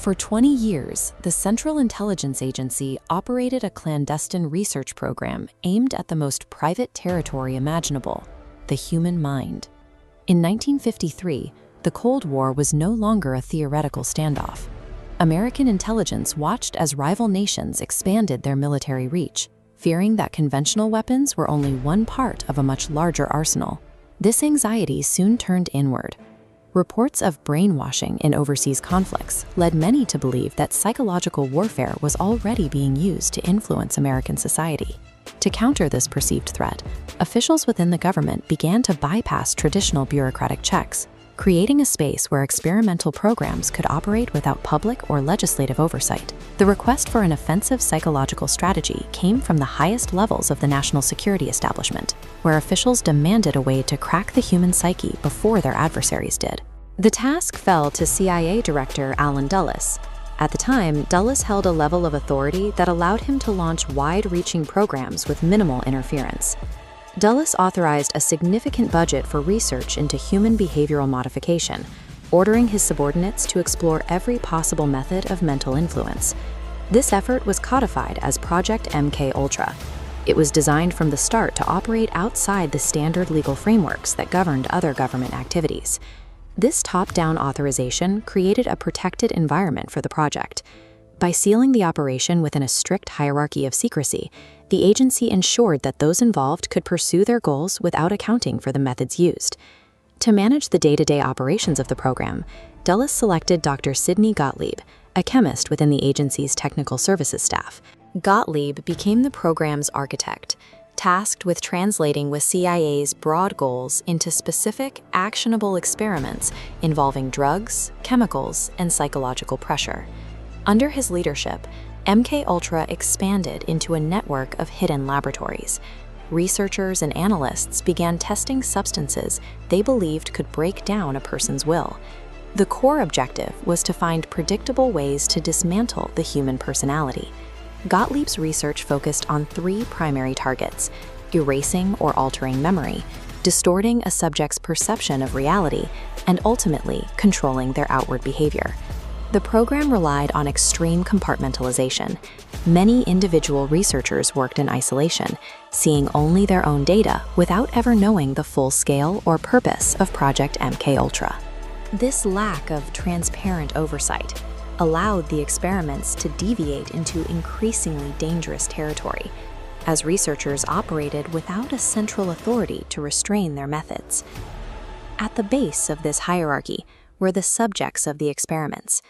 For 20 years, the Central Intelligence Agency operated a clandestine research program aimed at the most private territory imaginable, the human mind. In 1953, the Cold War was no longer a theoretical standoff. American intelligence watched as rival nations expanded their military reach, fearing that conventional weapons were only one part of a much larger arsenal. This anxiety soon turned inward. Reports of brainwashing in overseas conflicts led many to believe that psychological warfare was already being used to influence American society. To counter this perceived threat, officials within the government began to bypass traditional bureaucratic checks, creating a space where experimental programs could operate without public or legislative oversight. The request for an offensive psychological strategy came from the highest levels of the national security establishment, where officials demanded a way to crack the human psyche before their adversaries did. The task fell to CIA Director Allen Dulles. At the time, Dulles held a level of authority that allowed him to launch wide-reaching programs with minimal interference. Dulles authorized a significant budget for research into human behavioral modification, ordering his subordinates to explore every possible method of mental influence. This effort was codified as Project MKUltra. It was designed from the start to operate outside the standard legal frameworks that governed other government activities. This top-down authorization created a protected environment for the project. By sealing the operation within a strict hierarchy of secrecy, the agency ensured that those involved could pursue their goals without accounting for the methods used. To manage the day-to-day operations of the program, Dulles selected Dr. Sidney Gottlieb, a chemist within the agency's technical services staff. Gottlieb became the program's architect, tasked with translating with CIA's broad goals into specific, actionable experiments involving drugs, chemicals, and psychological pressure. Under his leadership, MKUltra expanded into a network of hidden laboratories. Researchers and analysts began testing substances they believed could break down a person's will. The core objective was to find predictable ways to dismantle the human personality. Gottlieb's research focused on three primary targets: erasing or altering memory, distorting a subject's perception of reality, and ultimately controlling their outward behavior. The program relied on extreme compartmentalization. Many individual researchers worked in isolation, seeing only their own data without ever knowing the full scale or purpose of Project MKUltra. This lack of transparent oversight allowed the experiments to deviate into increasingly dangerous territory, as researchers operated without a central authority to restrain their methods. At the base of this hierarchy were the subjects of the experiments,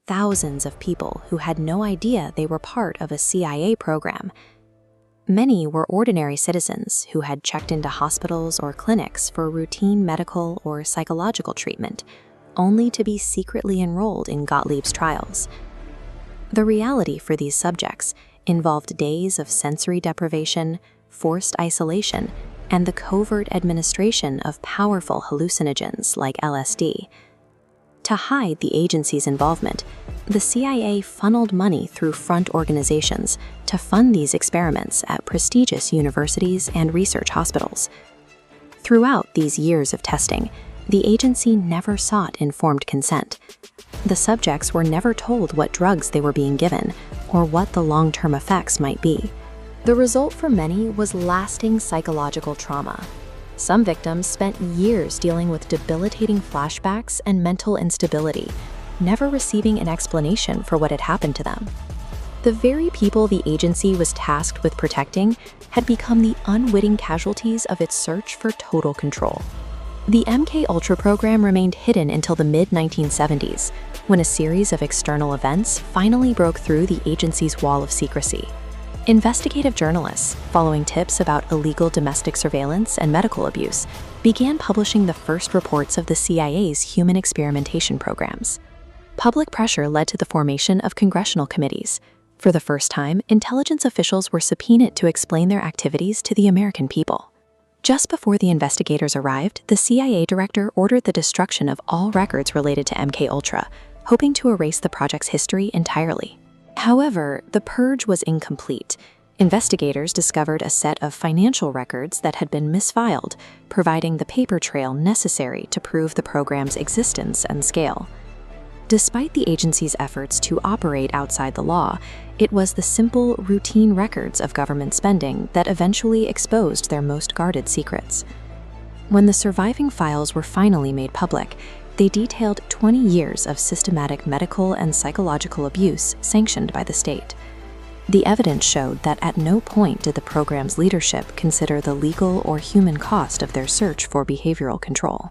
thousands of people who had no idea they were part of a CIA program. Many were ordinary citizens who had checked into hospitals or clinics for routine medical or psychological treatment, only to be secretly enrolled in Gottlieb's trials. The reality for these subjects involved days of sensory deprivation, forced isolation, and the covert administration of powerful hallucinogens like LSD. To hide the agency's involvement, the CIA funneled money through front organizations to fund these experiments at prestigious universities and research hospitals. Throughout these years of testing, the agency never sought informed consent. The subjects were never told what drugs they were being given or what the long-term effects might be. The result for many was lasting psychological trauma. Some victims spent years dealing with debilitating flashbacks and mental instability, never receiving an explanation for what had happened to them. The very people the agency was tasked with protecting had become the unwitting casualties of its search for total control. The MKUltra program remained hidden until the mid-1970s, when a series of external events finally broke through the agency's wall of secrecy. Investigative journalists, following tips about illegal domestic surveillance and medical abuse, began publishing the first reports of the CIA's human experimentation programs. Public pressure led to the formation of congressional committees. For the first time, intelligence officials were subpoenaed to explain their activities to the American people. Just before the investigators arrived, the CIA director ordered the destruction of all records related to MKUltra, hoping to erase the project's history entirely. However, the purge was incomplete. Investigators discovered a set of financial records that had been misfiled, providing the paper trail necessary to prove the program's existence and scale. Despite the agency's efforts to operate outside the law, it was the simple, routine records of government spending that eventually exposed their most guarded secrets. When the surviving files were finally made public, they detailed 20 years of systematic medical and psychological abuse sanctioned by the state. The evidence showed that at no point did the program's leadership consider the legal or human cost of their search for behavioral control.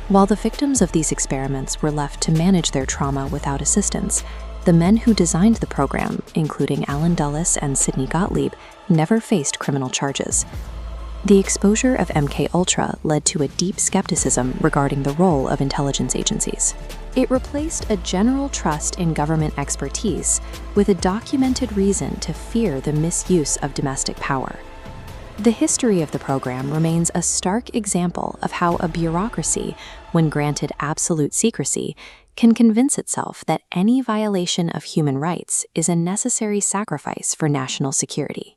While the victims of these experiments were left to manage their trauma without assistance, the men who designed the program, including Alan Dulles and Sidney Gottlieb, never faced criminal charges. The exposure of MKUltra led to a deep skepticism regarding the role of intelligence agencies. It replaced a general trust in government expertise with a documented reason to fear the misuse of domestic power. The history of the program remains a stark example of how a bureaucracy, when granted absolute secrecy, can convince itself that any violation of human rights is a necessary sacrifice for national security.